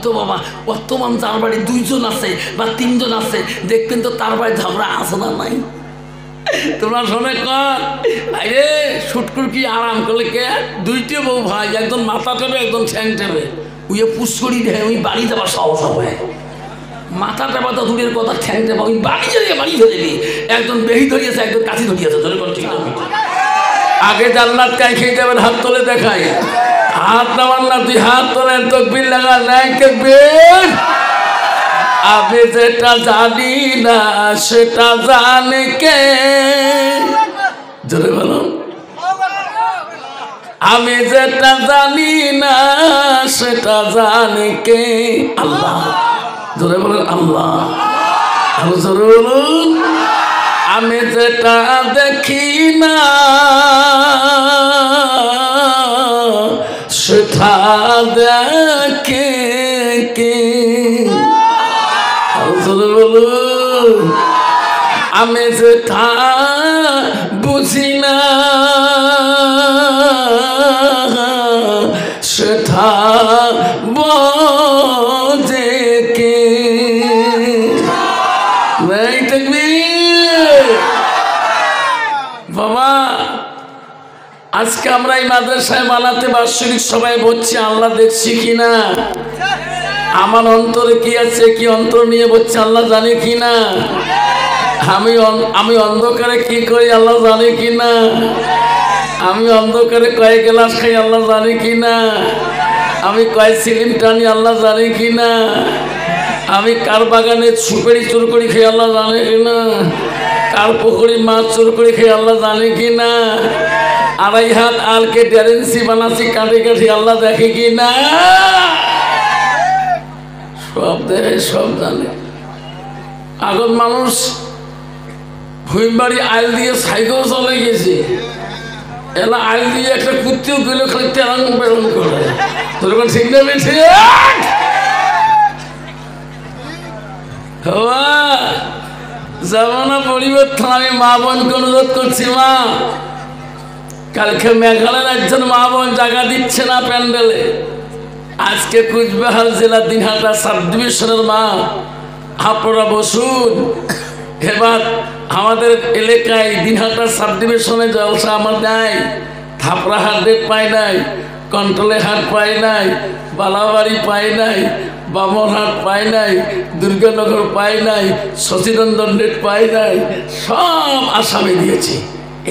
তো বাবা বর্তমান যার বাড়ি 2 জন আছে বা 3 জন আছে দেখবেন তো তার বাড়ি ঝগড়া আছে না নাই? তোমরা শোনে কর আরে শুটকুর কি আরাম করলে কে 2টে বউ ভাই, একজন মাথা টেপে একজন ঠ্যাং টেপে উইয়ে পুষ্করি দেয়, ওই বাড়ি যাবার সাহস হবে। মাথা টেপা তো দূরের কথা, ঠ্যাং টেপা ওই বাড়ি ধরে দিবি। একজন বেহি ধরিয়েছে, একজন কাছি ধরিয়েছে, ধরে কোন ঠিক না? আগে জান্নাত কাই খেয়ে যাবেন, হাত তোলে দেখাই। হাত নামান না, তুই হাত তোলেন, তকবির লাগা নাই তকবির। আমি যেটা জানি না সেটা জানে কে, জোরে বলো। আমি যেটা জানি না সেটা জানে কে, আল্লাহ। জোরে বলুন আল্লাহ, আরো জোরে বলুন। আমি যেটা দেখি না সেটা দেখে কে, আরো জোরে বলুন। আমি যেটা বুঝি না সেটা বোঝে কে, নাই তাকবীর। বাবা আজকে আমরা এই মাদ্রাসায় বানাতে বাৎসরিক সবাই বলছি, আল্লাহ দেখছি কিনা, আমার অন্তরে কি আছে, কি অন্তর নিয়ে বলছে আল্লাহ জানে কিনা, আমি অন্ধকারে কি করি আল্লাহ জানে কিনা, আমি অন্ধকারে কয় গ্লাস খাই আল্লাহ জানে কিনা, আমি কয় সিলিম টানি আল্লাহ জানে কিনা, আমি কার বাগানে সুপারি চোর করে খেয়ে আল্লাহ জানে কিনা, কার পুকুরি মাছ চোর করে খেয়ে আল্লাহ জানে কিনা, 2.5 হাত আলকে 1.5 ইঞ্চি বানাচ্ছি কাটে কাঠি আল্লাহ দেখে কিনা, সব দেখে সব জানে। আগত মানুষ ভুইবাড়ি আইল দিয়ে সাইকেল চলে গেছে, এলা আইল দিয়ে একটা কুত্তেও গেলে খালি তেরাং বেরং করে, তোর ঠিক না বেশি জামানা পরিবর্তন। আমি মা বোনকে অনুরোধ করছি, মা কালকে মেঘালয়ের একজন মা বোন জায়গা দিচ্ছে না প্যান্ডেলে, আজকে কুচবিহার জেলা দিনহাটা সাব ডিভিশনের মা আপনারা বসুন। এবার আমাদের এলাকায় দিনহাটা সাব ডিভিশনে জলসা আমার নাই, থাপড়া হাট ডেট পাই নাই, কন্ট্রোলে হাট পাই নাই, বালাবাড়ি পাই নাই, বামনহাট পাই নাই, দুর্গানগর পাই নাই, শশীরঞ্জন ডেট পাই নাই, সব আসামে দিয়েছি।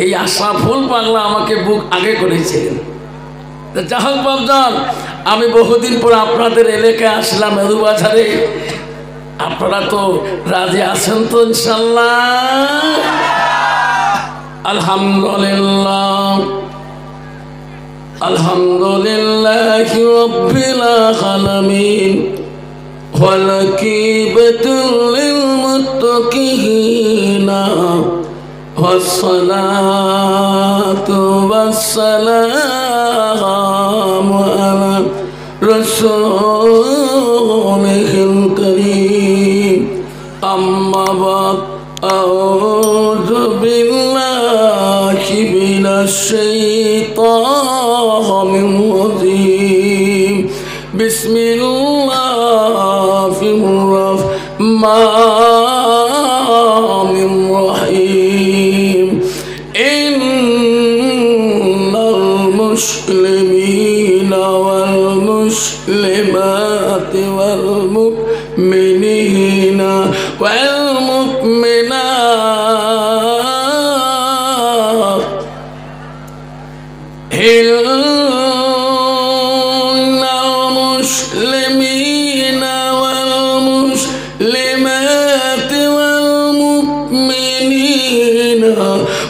এই আশরাফুল পাগলা আমাকে বুক আগে করেছিলেন। যাহোক বাবজান, আমি বহুদিন পর আপনাদের এলাকায় আসলাম মেদুবাজারে, আপনারা তো রাজি আছেন তো ইনশাল্লাহ? আলহামদুলিল্লাহ আলহামদুলিল্লাহি রাব্বিল আলামিন ওয়াল আকিবাতুল লিল মুত্তাকিন ওয়াসসালাতু ওয়াসসালামু আলা রাসূলিল কারীম। আম্মা বা'দ, আউযু বিল্লাহি মিনাশ শাইতানির রাজীম। বিসমিল্লাহির রাহমানির রাহিম। ইন্নাল মুসলিমিনা ওয়াল মুসলিমাতি ওয়াল মুমিনিনা ওয়াল মুমিনাত ইন্নাল মুসলিমিনা ওয়াল মুসলিমাতি ওয়াল মুমিনিনা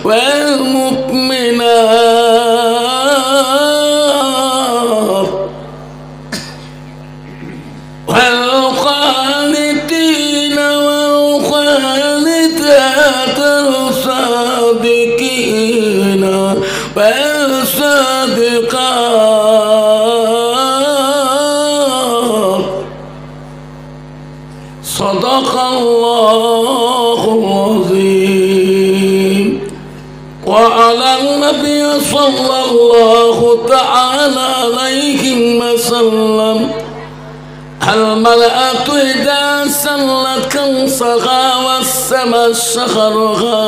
ওয়াল মুমিনাত والقانتين والقانتات والصادقين والصادقات. صدق الله العظيم. وعلى النبي صلى الله تعالى عليه وسلم المرأة إذا سلت كنصها والسماء شخرها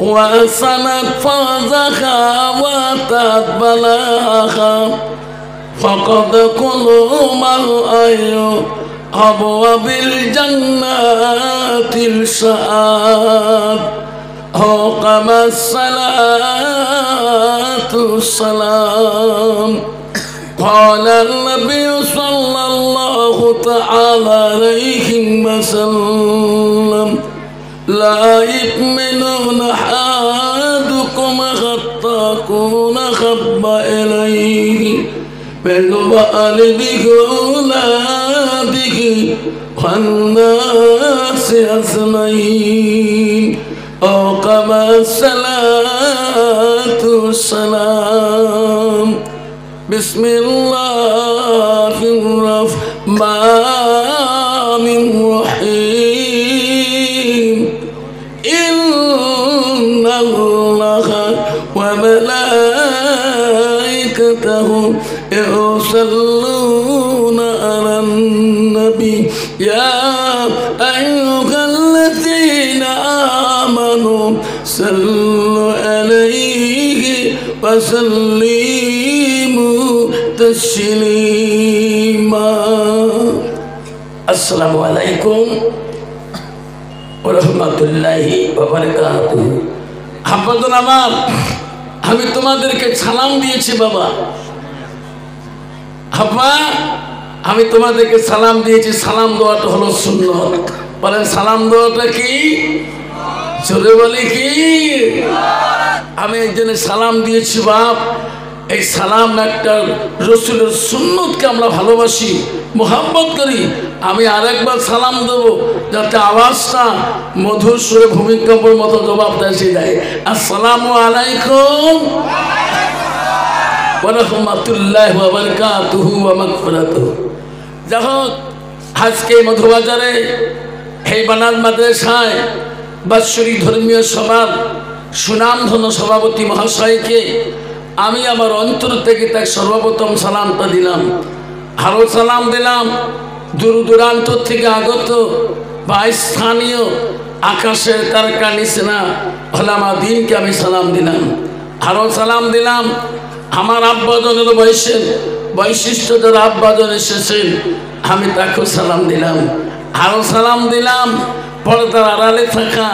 وأحسنت فرجها وأتت بلاها فقد كل مرء أبواب الجنات الشهاد أو كما الصلاة السلام قال النبي صلى الله تعالى عليه وسلم لا يؤمن أحدكم حتى أكون أحب إليه من والده وأولاده والناس أجمعين أو كما الصلاة والسلام بسم الله الرحمن الرحيم إن الله وملائكته يصلون على النبي يا أيها الذين آمنوا صلوا عليه وسلموا تسليما السلام عليكم ওরহমাতুল্লাহি ওয়া বারাকাতুহু। হাফেজুল আমার, আমি তোমাদেরকে সালাম দিয়েছি বাবা। হাফা, আমি তোমাদেরকে সালাম দিয়েছি। সালাম দেওয়াটা হলো সুন্নত। বলেন সালাম দেওয়াটা কি? জোরে বলি কি? আমি একজনের সালাম দিয়েছি বাপ। এই সালাম একটা রসুলের সুন্নতকে আমরা ভালোবাসি, মোহাব্বত করি। আমি আরেকবার সালাম দেবো যাতে আওয়াজটা মধুর সুরে ভূমিকম্পের মতো জবাবটা এসে যায়। আসসালামু আলাইকুম ওয়া রাহমাতুল্লাহি ওয়া বারাকাতুহু ওয়া মাগফিরাতুহু। যাই হোক, আজকে মধুবাজারে এই বানার মাদ্রাসায় বাৎসরিক ধর্মীয় সভার সুনামধন্য সভাপতি মহাশয়কে আমি আমার অন্তর থেকে তার সর্বপ্রথম সালামটা দিলাম। আরও সালাম দিলাম দূর দূরান্ত থেকে আগত বা স্থানীয় আকাশের তারকা নিসনা ওলামা দ্বীনকে আমি সালাম দিলাম। আরও সালাম দিলাম আমার আব্বাজনের বৈশিষ্ট্য যারা আব্বাজন এসেছেন আমি তাকেও সালাম দিলাম। আরও সালাম দিলাম পর্দার আড়ালে থাকা,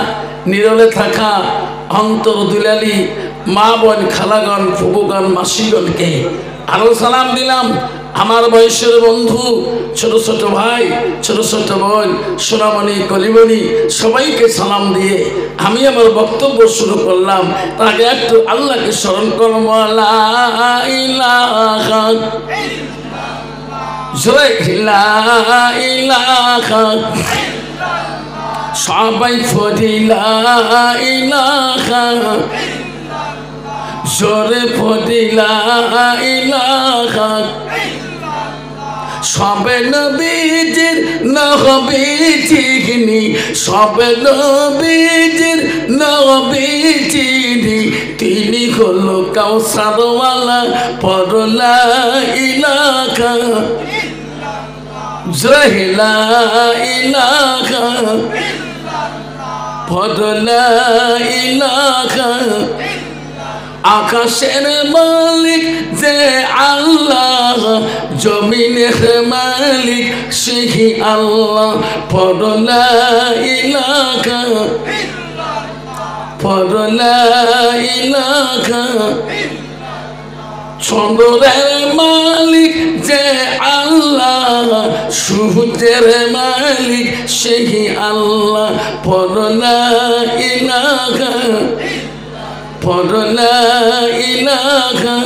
নীরলে থাকা অন্তর দুলালি মা বোন, খালাগণ, ফুবুগণ, মাসিগণকে। আরও সালাম দিলাম আমার বয়সের বন্ধু, ছোট ছোট ভাই, ছোট ছোট বোন, সোনামণি, কলিমণি, সবাইকে সালাম দিয়ে আমি আমার বক্তব্য শুরু করলাম। তাকে একটু আল্লাহকে স্মরণ করবো। লা ইলাহা ইল্লাল্লাহ, সবাই পড়ি লা ইলাহা, জোরে পড়ি লা ইলাহা। সবে নবীজির নবীজিনি, সবে নবীজির নবীজিনি, তিনি হলো কাউসারওয়ালা। পড়ো লা ইলাহা, জোরে লা ইলাহা, পড়ো লা ইলাহা। আকাশের মালিক যে আল্লাহ, জমিনের মালিক সেই আল্লাহ। পড়ো লা ইলাহা, পড়ো লা ইলাহা। চন্দ্রের মালিক যে আল্লাহ, সূর্যের মালিক সেই আল্লাহ। পড়ো লা ইলাহা, পড়ো লা ইলাহা।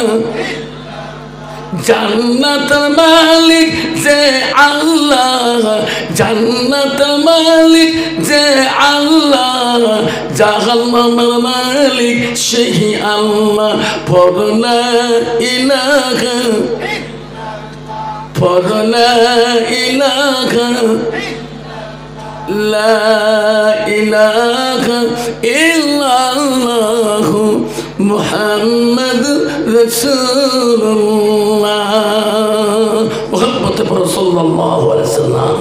জান্নাতের মালিক যে আল্লাহ, জান্নাতের মালিক যে আল্লাহ, জাহান্নামের মালিক সেই আল্লাহ। পড়ো লা ইলাহা, পড়ো লা ইলাহা। লা ইলাহা ইল্লাল্লাহু মুহাম্মাদুর রাসূলুল্লাহ। মোহাম্মত বলতে পারো সাল্লাল্লাহু আলাইহি ওয়াসাল্লাম।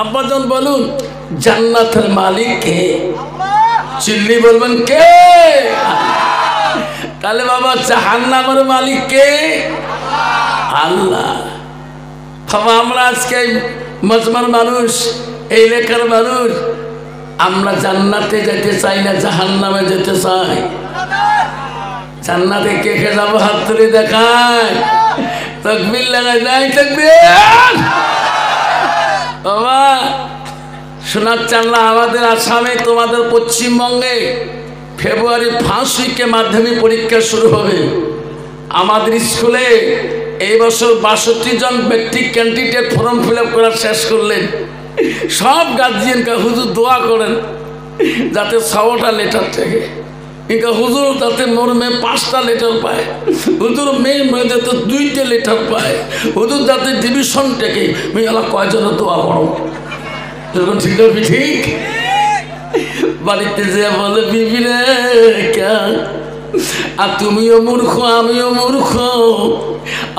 আব্বাজান বলুন জান্নাতের মালিক কে? চিল্লি বলবেন কে? তাহলে বাবা জাহান্নামের মালিক কে? আল্লাহ। বাবা আমরা আজকে মজমার মানুষ, এই এলাকার মানুষ, আমরা জান্নাতে যেতে চাই না জাহান্নামে যেতে চাই? জান্নাতে কে কে যাবো হাত তুলে দেখায়, তাকবীর লাগাই নাই তাকবীর। বাবা শোনাচ্ছি আল্লাহ আমাদের আসামে তোমাদের পশ্চিমবঙ্গে ফেব্রুয়ারি 1 উইকে মাধ্যমিক পরীক্ষা শুরু হবে। আমাদের স্কুলে এই বছর 62 জন matric candidate form fill up করা শেষ করলেন। সব গার্জিয়ানকে হুজুর দোয়া করেন যাতে 6টা লেটার থেকে, কিন্তু হুজুর তাতে মোর মেয়ে 5টা লেটার পায়, হুজুর মেয়ে যাতে 2টে লেটার পায়, হুজুর যাতে ডিভিশন থেকে মেয়েলা কয়জন দোয়া করো। যখন ঠিক হবে ঠিক বাড়িতে যে বলে বিবি রে কেন আর তুমিও মূর্খ আমিও মূর্খ,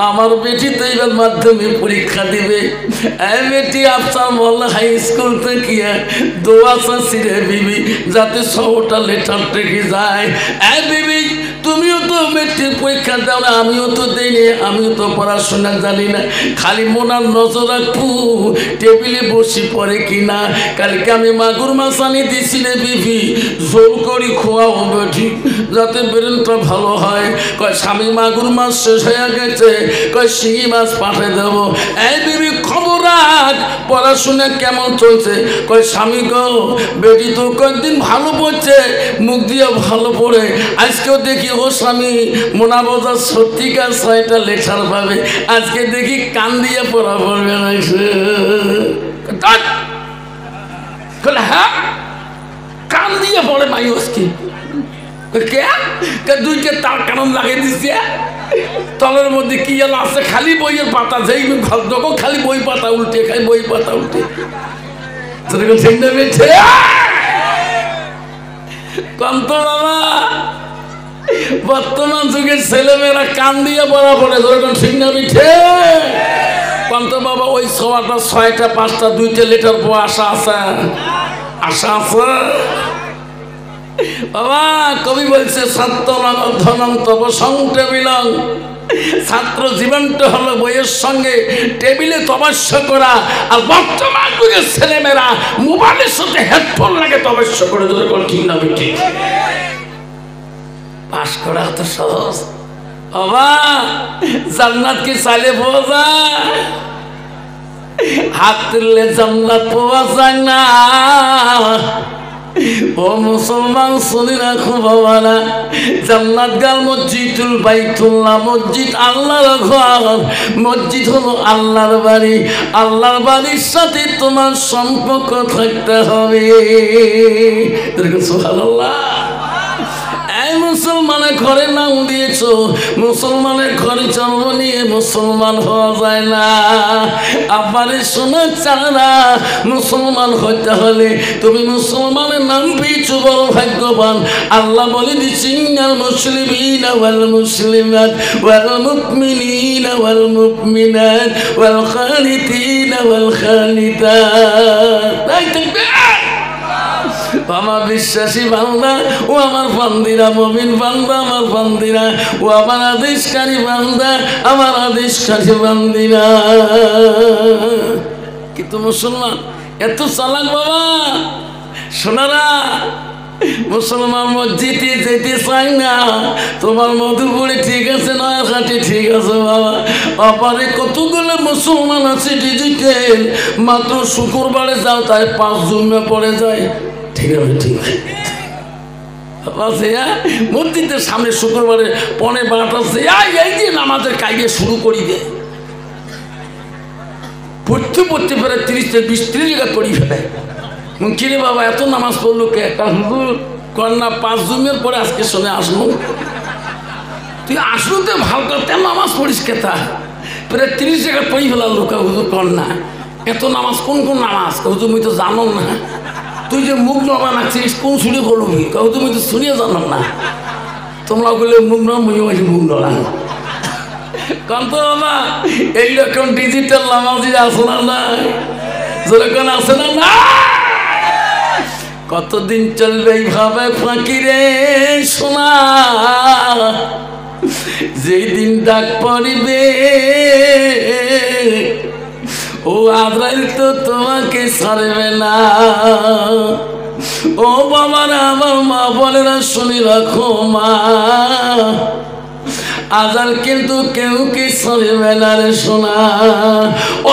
আমার বেটি তো এবার মাধ্যমিক পরীক্ষা দিবে। এই বেটি আফসার মোল্লা হাই স্কুল থেকে দোয়া চাচ্ছি রে বিবি যাতে 6টা লেটার থেকে যায়। এই বিবি তুমিও তো মেট্রিক পরীক্ষা দাও না, আমিও তো দিইনি, আমিও তো পড়াশোনা জানি না, খালি মোনার নজর রাখবো টেবিলে বসি পড়ে কিনা। কালকে আমি মাগুর মাছ আনি দিছি রে বিবি, জোর করি খোয়াও বেটি যাতে ব্রেনটা ভালো হয়। কয় স্বামী মাগুর মাছ শেষ হয়ে গেছে, কয় শিঙি মাছ পাঠিয়ে দেবো। এই বিবি খবর রাখ পড়াশোনা কেমন চলছে? কয় স্বামী গো বেটি তো কয়েকদিন ভালো পড়ছে, মুখ দিয়ে ভালো পড়ে, আজকেও দেখি ও স্বামী মোনা বোঝা সত্যিকার 6টা লেটার পাবে, আজকে দেখি কান দিয়ে পড়া পড়বে না। হ্যাঁ কান দিয়ে পড়ে মাইস কি কে 2টে তার কারণ লাগিয়ে দিচ্ছে, তলের মধ্যে কি যেন আছে, খালি বইয়ের পাতা, যেই যখন খালি বই পাতা উল্টে, খালি বই পাতা উল্টে। ঠিক না বেঠে কন্ত বাবা বর্তমান যুগের ছেলেমেয়েরা কান দিয়ে পড়া পড়ে, যখন ঠিক না বেঠে কন্ত বাবা ওই 6টা 6টা 5টা 2টে লেটার পর আশা আছে, আশা আছে বাবা। কবি বলছে সত্যলং ধনং তব সংটেবিলং, ছাত্র জীবনটা হলো বইয়ের সঙ্গে টেবিলে তপস্যা করা। আর বর্তমান যুগের ছেলেমেয়েরা মোবাইলের সাথে হেডফোন লাগে তপস্যা করে, যখন ঠিক না ঠিক পাস করা তো সহজ বাবা। জান্নাত কি চাইলে পাওয়া যায়? হাত তুললে জান্নাত পাওয়া যায় না। ও মুসলমান শুনে রাখো বাবারা, জান্নাত গাল মসজিদুল বাইতুল্লাহ, মসজিদ আল্লাহর ঘর, মসজিদ হলো আল্লাহর বাড়ি। আল্লাহর বাড়ির সাথে তোমার সম্পর্ক থাকতে হবে। সুবহানাল্লাহ। এই মুসলমানের ঘরে নাম দিয়েছ, মুসলমানের ঘরে জন্ম নিয়ে মুসলমান হওয়া যায় না। আবারে শোনা চারা মুসলমান হতে হলে তুমি মুসলমানের নাম পেয়েছো, বড় ভাগ্যবান। আল্লাহ বলে দিচ্ছি ইন্নাল মুসলিমিনা ওয়াল মুসলিমাত ওয়াল মুমিনিনা ওয়াল মুমিনাত ওয়াল খানিতিনা ওয়াল খানিতাত। তাই থাকবে আমার বিশ্বাসী বান্দা ও আমার বান্দিরা, মুমিন বান্দা আমার বান্দিরা, ও আমার আদেশকারী বান্দা আমার আদেশকারী বান্দিরা। কিন্তু মুসলমান এত চালাক বাবা। শোনারা মুসলমান মসজিদে যেতে চাই না। তোমার মধুপুরে ঠিক আছে, নয়াঘাটে ঠিক আছে বাবা, আপারে কতগুলো মুসলমান আছে ডিজিটাল, মাত্র শুক্রবারে যাও তাই 5 জুম্মে পড়ে যায়। ঠিক আছে ঠিক আছে মসজিদের সামনে শুক্রবারে 12:30 এই যে নামাজের কাজে শুরু করি দে, পড়তে পড়তে পরে 30-20 জায়গা করি ফেলে। কিরে বাবা এত নামাজ পড়লো কে? হুজুর কন্যা 5 জুমের পরে আজকে শোনে আসবো। তুই আসলো তো ভালো করতে নামাজ পড়িস কেতা, প্রায় 30 জায়গা পড়ি ফেলার লোক। হুজুর কন্যা এত নামাজ কোন কোন নামাজ? হুজুর মুই তো জানো না। তুই যে মুখ নবা নাচিস কোন শুনে বলবি? কাউ তুমি তো শুনিয়ে জানো না। তোমরা বলে মুখ না মুই মুখ নড়া কত বাবা এইরকম ডিজিটাল নামাজি আছে না নাই? যেরকম আছে না না? কতদিন চলবে এইভাবে ফাঁকি রে সোনা? যেই দিন ডাক পড়িবে ও আজরাইল তো তোমাকে ছাড়বে না। ও বাবারা, আমার মা বলেরা শুনি রাখো মা, আজাল কিন্তু কেউ কি ছাড়বে না রে সোনা।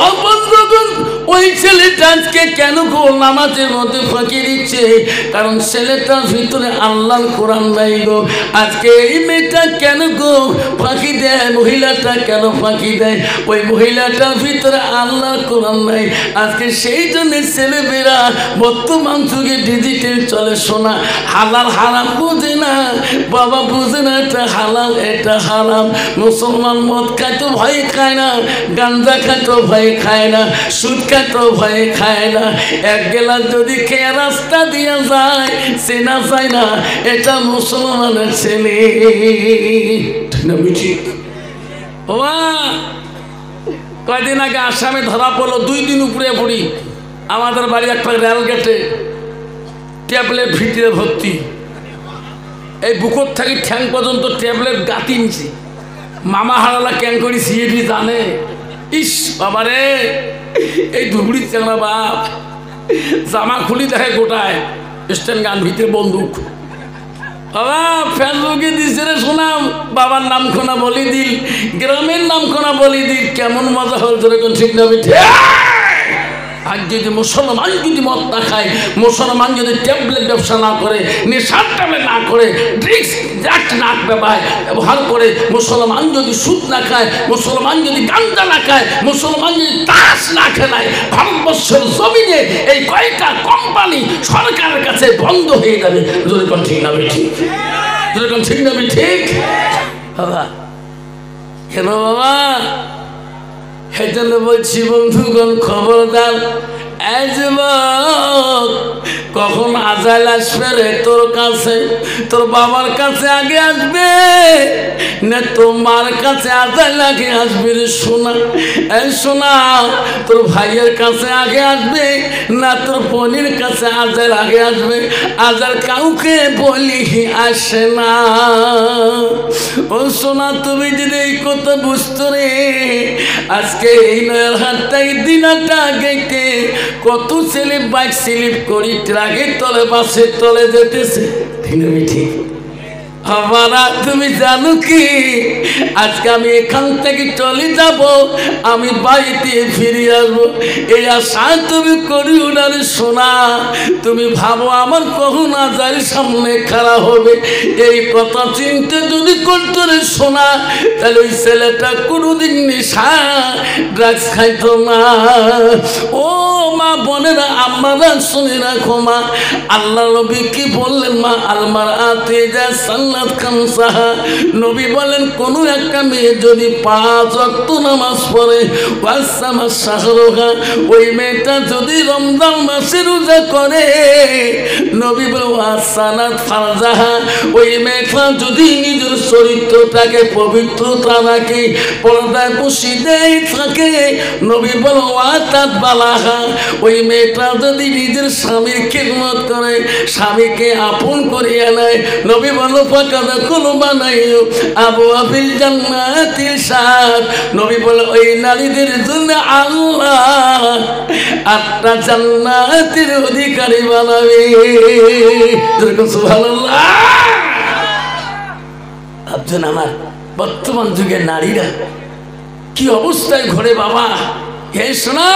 ও বন্ধুগণ, ওই ছেলেটা আজকে কেন গো নামাজের মধ্যে ফাঁকি দিচ্ছে? কারণ ছেলেটার ভিতরে আল্লাহর কোরআন নাই গো। আজকে এই মেয়েটা কেন গো ফাঁকি দেয়? মহিলাটা কেন ফাঁকি দেয়? ওই মহিলাটার ভিতরে আল্লাহর কোরআন নাই। আজকে সেই জন্য ছেলেমেয়েরা বর্তমান যুগে ডিজিটাল চলে সোনা। হালাল হারাম বুঝে না বাবা, বুঝে না এটা হালাল এটা হারাম। মুসলমান মদ খাইতো ভয় খায় না, গাঞ্জা খাইতো ভয় খায় না, সুদ খাইতো ভয় খায় না। এক গেলাস যদি খেয়ে রাস্তা দিয়ে যায় চেনা যায় না এটা মুসলমানের ছেলে। কয়দিন আগে আসামে ধরা পড়লো, 2 দিন উপরে পড়ি। আমাদের বাড়ি একটা রেল গেটে ট্যাবলেট ভিতরে ভর্তি, এই বুকর থেকে ঠ্যাং পর্যন্ত ট্যাবলেট গাতি নিছি। মামা হারালা ক্যান করি সিএডি জানে। ইস বাবারে, এই ধুবড়ি চেংড়া বাপ জামা খুলি দেখে গোটায় স্ট্যান্ড গান ভিতরে বন্দুক। বাবা ফেসবুকে দিছে রে শোনাম, বাবার নাম খোনা বলি দিল, গ্রামের নাম খোনা বলি দিল। কেমন মজা হল যেরকম ঠিক না বিঠে। আর যদি মুসলমান যদি মদ না খায়, মুসলমান যদি ট্যাবলেট ব্যবসা না করে, নেশার ট্যাবলেট না করে, ড্রিঙ্কস ড্রাগস না ব্যবহার করে, মুসলমান যদি সুদ না খায়, মুসলমান যদি গাঁজা না খায়, মুসলমান যদি তাস না খেলায়, ভারতবর্ষের জমিনে এই কয়েকটা কোম্পানি সরকারের কাছে বন্ধ হয়ে যাবে। যেরকম ঠিক না ঠিক, যেরকম ঠিক না ঠিক বাবা। কেন বাবা? এই জন্য বলছি বন্ধুগণ, খবরদার কখন আজাল আসবে রে তোর কাছে? তোর বাবার কাছে আগে আসবে না তোর মার কাছে আজাল আগে আসবে রে সোনা? এই সোনা, তোর ভাইয়ের কাছে আগে আসবে না তোর বোনের কাছে আজাল আগে আসবে? আজাল কাউকে বলি আসে না। ও সোনা, তুমি যদি এই কথা বুঝতো রে, আজকে এই নয়ার হাটটাই দিনাটা গেটে কত ছেলে বাইক স্লিপ করি ট্রাকের তলে বাসের তলে যেতেছে। ঠিক আমারা তুমি জানো কি, আজকে আমি এখান থেকে চলে যাব, আমি বাড়িতে ফিরে আসবো, এই আশা তুমি করিও না রে সোনা। তুমি ভাবো আমার কখন আজার সামনে খাড়া হবে, এই কথা চিন্তা যদি করতো রে সোনা, তাহলে ওই ছেলেটা কোনোদিন নেশা ড্রাগস খাইতো না। ও মা বোনেরা, আমারা শুনে রাখো মা, আল্লাহ নবী কি বললেন? মা আলমার আতে যা সাল্লাত খামসাহা, নবী বলেন কোন একটা মেয়ে যদি 5 ওয়াক্ত নামাজ পড়ে, ওয়াসামা শাহরুহা, ওই মেয়েটা যদি রমজান মাসে রোজা করে, নবী বলেন ওয়াসানাত ফারজাহা, ওই মেয়েটা যদি নিজের চরিত্রটাকে পবিত্রতা রাখে, পর্দায় পুষিদেই থাকে, নবী বলেন ওয়াতাত বালাহা, ওই মেয়েটা যদি নিজের স্বামীর খিদমত করে, স্বামীকে আপন করিয়া নেয়, নবী বলেন ফাকাদা কুলু বানাইও আবু আবিল জান্নাতিল সাত, নবী বলে ওই নারীদের জন্য আল্লাহ 8টা জান্নাতের অধিকারী বানাবে। সুবহানাল্লাহ। ভাবছেন আমার বর্তমান যুগের নারীরা কি অবস্থায় ঘরে বাবা? হে শোনা,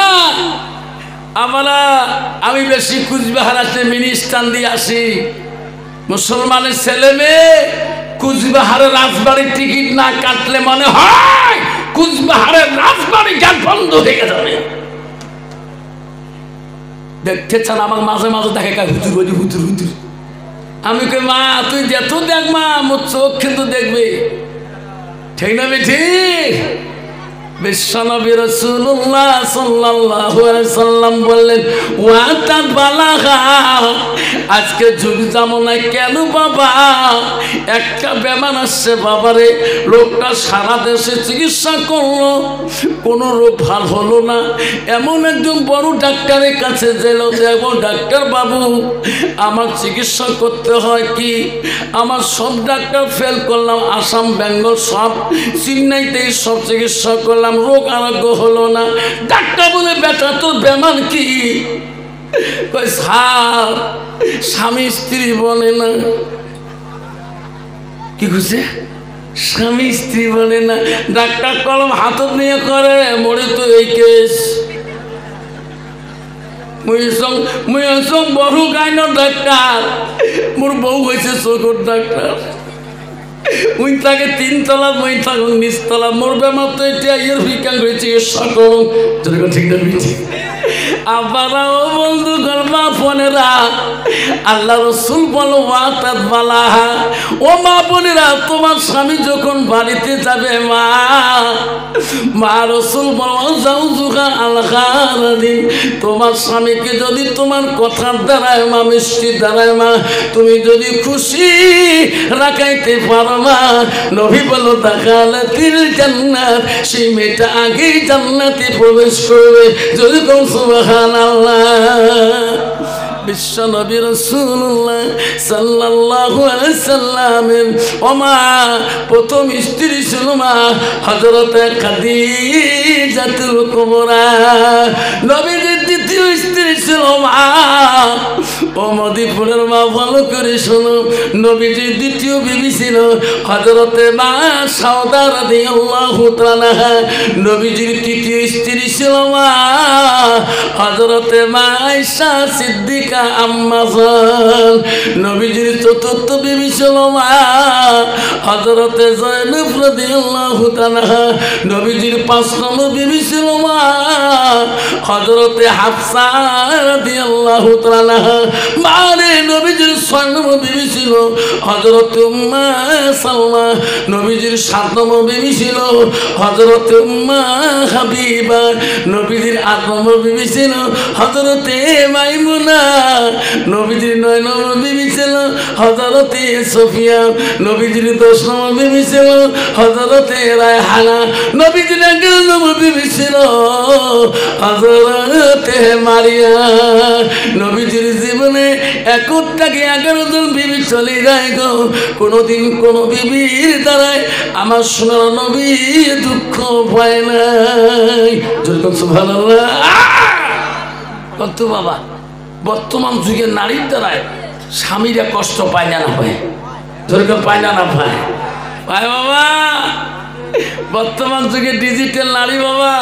আমি বেশি কুচবিহার আসে মিনিস্টান দিয়ে আসি। মুসলমানের ছেলে মেয়ে কুচবিহারের রাজবাড়ির টিকিট না কাটলে মনে হয় কুচবিহারের রাজবাড়ি গেট বন্ধ হয়ে যাবে। দেখতে চান আমার মাঝে মাঝে দেখে হুতুর বলি হুতুর হুতুর। আমি কই মা তুই যেত দেখ মা, মোর চোখ কিন্তু দেখবে। ঠিক না ঠিক? বিশ্বনবী রাসূলুল্লাহ সাল্লাল্লাহু আলাইহি সাল্লাম বললেন ওয়াতাত বালাগা আজকে যুগ জামানায় কেন বাবা একটা বেমান আসছে বাবারে লোকটা সারা দেশে চিকিৎসা করলো কোনো রোগ ভালো হলো না এমন একজন বড় ডাক্তারের কাছে গেল দেখো ডাক্তার বাবু আমার চিকিৎসা করতে হয় কি আমার সব ডাক্তার ফেল করলাম আসাম বেঙ্গল সব চেন্নাইতে সব চিকিৎসা করলাম রোগ আরোগ্য হলো না ডাক্তার বলে বেটা তোর বেমান কি কই স্যার স্বামী স্ত্রী বলে না কি খুঁজছে স্বামী স্ত্রী বলে না ডাক্তার কলম হাতত নিয়ে করে মরে তো এই কেস মুই বড় গাইন ডাক্তার মোর বউ হয়েছে চোখর ডাক্তার মুই থাকে 3 তলা মুই থাকুন নিচতলা মোর বেমার তো এটা ইয়ের বিজ্ঞান রয়েছে সকল ঠিক না বিঠি আবারা ও বন্ধু গলমা ফোনেরা আল্লাহ রসুল বলো ওয়াতাত বালাহা ও মা বোনেরা তোমার স্বামী যখন বাড়িতে যাবে মা রসুল বলো যাও জুগা আলখারিন তোমার স্বামীকে যদি তোমার কথার দ্বারায় মা মিষ্টি দ্বারায় মা তুমি যদি খুশি রাখাইতে পারো মা নবী বলো দাখালাতিল জান্নাত সেই মেয়েটা আগেই জান্নাতে প্রবেশ করবে যদি কোন সুবহানাল্লাহ বিশ্ব নবী রাসূলুল্লাহ সাল্লাল্লাহু আলাইহি সাল্লামের ওমা প্রথম স্ত্রী ছিল মা হযরত খাদিজাতুল কুবরা নবীর দ্বিতীয় স্ত্রী ছিল মা ও মদিপুরের মা ভালো করে শোনো নবীজির দ্বিতীয় বিবি ছিল হযরত মা সাউদা রাদিয়াল্লাহু তাআলা নবীজির তৃতীয় স্ত্রী ছিল মা হযরত মা আয়েশা সিদ্দিকা আম্মা জান নবীজির চতুর্থ বিবি ছিল মা হযরত যায়েনব রাদিয়াল্লাহু তাআলা নবীজির 5 নম্বর বিবি ছিল মা হযরত হাফসা রাদিয়াল্লাহু তাআলা মানে নবীজির 6 নম্বর বিবি ছিল হযরত উম্মে সালমা নবীজির 7 নম্বর বিবি ছিল হযরত উম্মে হাবিবা নবীজির 8 নম্বর বিবি ছিল হযরত মাইমুনা নবীজির 9 নম্বর বিবি ছিল হযরত সুফিয়া নবীজির 10 নম্বর বিবি ছিল হযরত রায়হানা নবীজির 11 নম্বর বিবি ছিল হযরত মারিয়া নবীজির জীবনে একটাকে 11 জন বিবি চলে যায় গো কোনদিন কোন বিবির দ্বারাই আমার সোনার নবী দুঃখ পায় নাই যেরকম সুবহানাল্লাহ কত বাবা বর্তমান যুগের নারীর দ্বারাই স্বামীরা কষ্ট পায় না পায় যেরকম পায় না পায় পায় বাবা বর্তমান যুগে ডিজিটাল নারী বাবা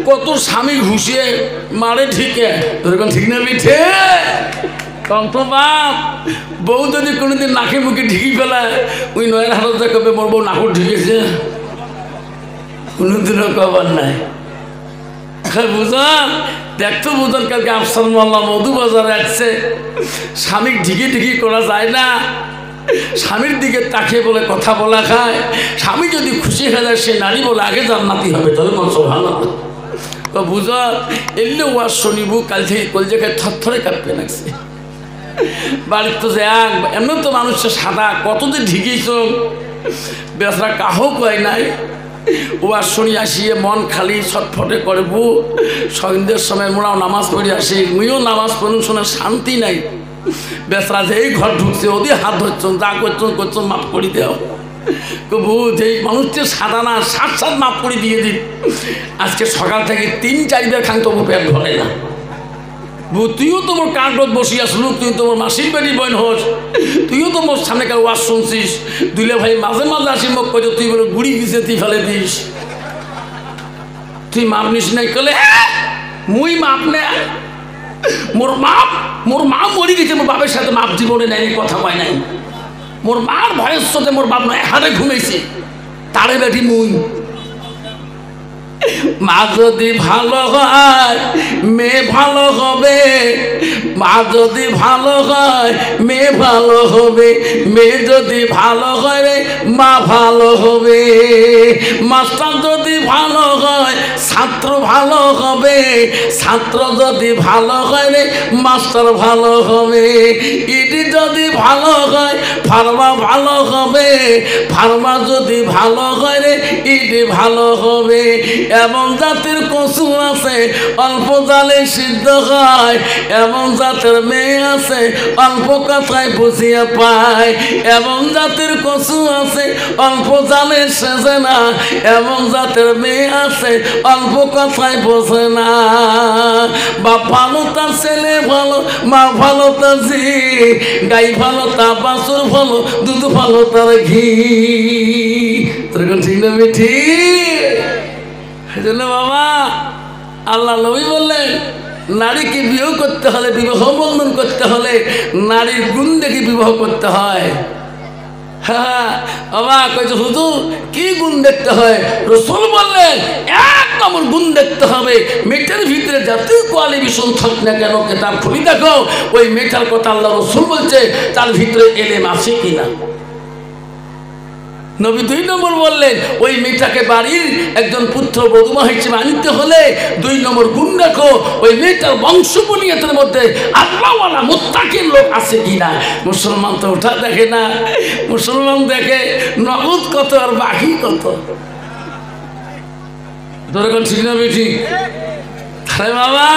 কত স্বামী ঘুষিয়ে মারে ঠিকে যেরকম ঠিক না মিঠে কত বাপ বউ যদি কোনোদিন নাকে মুখে ঢিকি ফেলায় ওই 9 হাজার কবে মোর বউ নাকুর ঢিকেছে কোনোদিনও কবার নাই বুঝান দেখতো বুঝান কালকে আফসার মোল্লা মধুবাজারে আসছে স্বামী ঢিকি ঢিকি করা যায় না স্বামীর দিকে তাকিয়ে বলে কথা বলা খায় স্বামী যদি খুশি হয়ে যায় সে নারী বলে আগে জান্নাতি হবে তবে মন ভালো তো বুঝা এলে ওয়াজ শুনিব কাল থেকে কলজাকে থরথরে কাঁপতে লাগছে বাড়ির তো যে এমন তো মানুষের সাদা কত যে ঢিকিয়েছ বেচারা কাহো কয় নাই ওয়াজ শুনি আসিয়ে মন খালি ছটফটে করব সন্ধ্যের সময় মোরাও নামাজ পড়ে আসি মুইও নামাজ পড়ুন শোনা শান্তি নাই বেচারা যে এই ঘর ঢুকছে ওদের হাত ধরছেন যা করছেন মাফ করে দেও কবু যেই মানুষকে সাদা না 7 মাফ করে দিয়ে দিন আজকে সকাল থেকে 3-4 বার খান তবু পেট ধরে না তুইও তোমার কাঠত বসি আসলো তুই তোমার মাসির বাড়ি বইন হোস তুইও তো মোর সামনে কার ওয়াজ শুনছিস দুইলে ভাই মাঝে মাঝে আসি মোক কইতো তুই বলে গুড়ি দিছে তুই ফেলে দিস তুই মাপ নিস নাই কলে মুই মাপ নে মোর মা মরি গেছে মোর বাপের সাথে মাপ জীবনে নাই কথা কয় নাই মোর মার ভয়ের সাথে মোর বাপ নয় হারে ঘুমাইছে তারে বেটি মুই মা যদি ভালো হয় মেয়ে ভালো হবে মা যদি ভালো হয় মেয়ে ভালো হবে, মেয়ে যদি ভালো হয় রে মা ভালো হবে, মাস্টার যদি ভালো হয় ছাত্র ভালো হবে, ছাত্র যদি ভালো হয় রে মাস্টার ভালো হবে, ইডি যদি ভালো হয় ফার্মা ভালো হবে, ফার্মা যদি ভালো হয় রে ইডি ভালো হবে। এমন জাতির কচু আছে অল্প জালে সিদ্ধ হয়, এমন জাতের মেয়ে আছে অল্প কথায় বুঝিয়ে পায়, এমন জাতির কচু আছে অল্প জালে সেজে না, এমন জাতের মেয়ে আছে অল্প কথায় বোঝে না। বাপ ভালো তার ছেলে ভালো, মা ভালো তার ঝি, গাই ভালো তা বাছুর ভালো, দুধ ভালো তার ঘি। তোর ঠিক না বেঠি? সেজন্য বাবা আল্লাহ নবী বললেন নারীকে বিবাহ করতে হলে, বিবাহ বন্ধন করতে হলে নারীর গুণ দেখে বিবাহ করতে হয়। হ্যাঁ বাবা কইছে হুজুর কি গুণ দেখতে হয়? রাসূল বললেন এক নম্বর গুণ দেখতে হবে, মেয়েটার ভিতরে যতই কোয়ালিফিকেশন থাক না কেন কিতাব খুলে দেখো ওই মেয়েটার কথা আল্লাহ রাসূল বলছে তার ভিতরে এলেম আছে কিনা। নবী দুই নম্বর বললেন ওই মেয়েটাকে বাড়ির একজন পুত্র বধূমা হিসেবে আনতে হলে দুই নম্বর গুণ দেখো ওই মেয়েটার বংশ বুনিয়াদের মধ্যে আল্লাহওয়ালা মুত্তাকির লোক আছে কিনা। মুসলমান তো ওটা দেখে না, মুসলমান দেখে নগদ কত আর বাকি কত। ধরে ঠিক না বেশি? আরে বাবা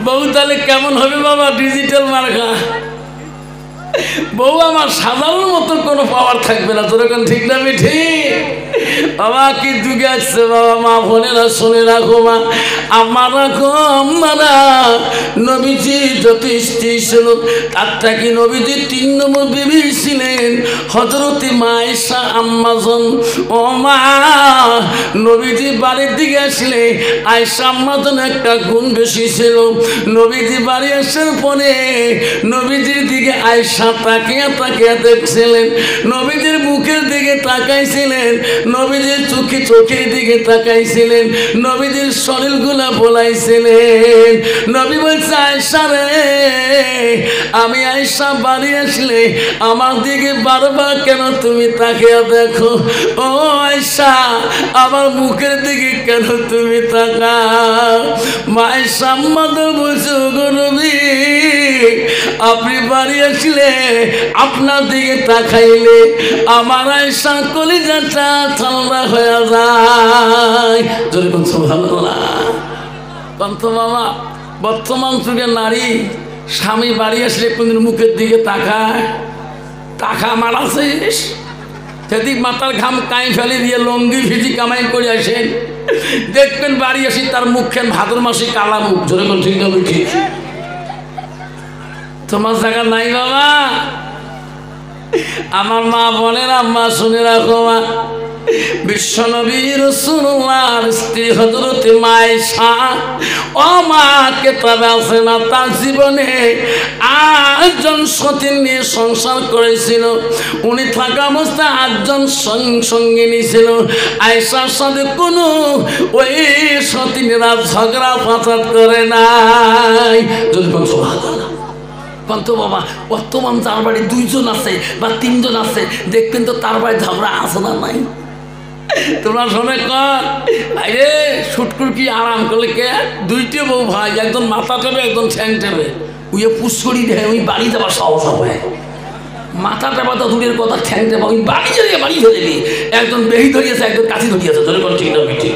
বউ তাহলে কেমন হবে বাবা? ডিজিটাল মার্কা বউ আমার সাধারণ মতো কোনো পাওয়ার থাকবে না। তোর এখন ঠিক না মিঠি? বাবা কি যুগে আসছে বাবা, মা বোনেরা শুনে রাখো, মা আমার রাখো আমারা। নবীজি যত স্ত্রী ছিল তার থেকে নবীজি 3 নম্বর বিবি ছিলেন হযরতে মা আয়েশা আম্মাজন। ও মা নবীজি বাড়ির দিকে আসলে আয়েশা আম্মাজন একটা গুণ বেশি ছিল। নবীজি বাড়ি আসার পরে নবীজির দিকে আয়েশা তাকিয়ে তাকিয়ে দেখছিলেন, নবীজির মুখের দিকে তাকাইছিলেন, নবীজির চোখের দিকে তাকাইছিলেন, নবীজির শরীরগুলা বলাইছিলেন। নবী বলছে আয়েশা রে, আমি আয়েশা বাড়ি আসলে আমার দিকে বারবার কেন তুমি তাকিয়ে দেখো? ও আয়েশা আমার মুখের দিকে কেন তুমি তাকাও? মা আয়েশা আম্মাদের বলছে গো নবী আপনি বাড়ি আসলে আপনার দিকে তাকাইলে আমার আয়েশা কলিজাটা ঠান্ডা হয়ে যায়। জোরে কোন সুবহানাল্লাহ। কন্ত বাবা বর্তমান যুগের নারী স্বামী বাড়ি আসলে কোনদিন মুখের দিকে তাকায়? টাকা মারাছিস সেদিক মাথার ঘাম কাই ফেলে দিয়ে লঙ্গি ভিজি কামাই করে আসেন, দেখবেন বাড়ি আসি তার মুখখান ভাদ্র মাসে কালা মুখ। জোরে কোন ঠিক না? ঠিক তোমার জায়গা নাই বাবা। আমার মা বোনের আম্মা শুনে রাখো, মা বিশ্বনবী রাসূলুল্লাহর স্ত্রী হযরতে মা আয়েশা ও মা কেতাবে আছে না তার জীবনে 8 জন সতীন নিয়ে সংসার করেছিল। উনি থাকা অবস্থায় 8 জন সঙ্গিনী ছিল। আয়েশার সাথে কোনো ওই সতীনেরা ঝগড়া ফাসাদ করে নাই। যদি সুবহানাল্লাহ। কিন্তু বাবা বর্তমান যার বাড়ি 2 জন আছে বা 3 জন আছে দেখবেন তো তার বাড়ি ঝগড়া আছে না নাই? তোমরা শোনে কর আরে শুটকুর কি আরাম করলে কে 2টে বউ ভাই, একজন মাথা টেপে একজন ঠ্যাং টেপে উইয়ে পুষ্করি দেয়, ওই বাড়ি যাবার সাহস হবে। মাথা টেপা তো দূরের কথা, ঠ্যাং টেপা ওই বাড়ি যাবে, বাড়ি ধরে একজন বেহি ধরিয়েছে একজন কাছি ধরিয়েছে। ধরে কোন ঠিক না ঠিক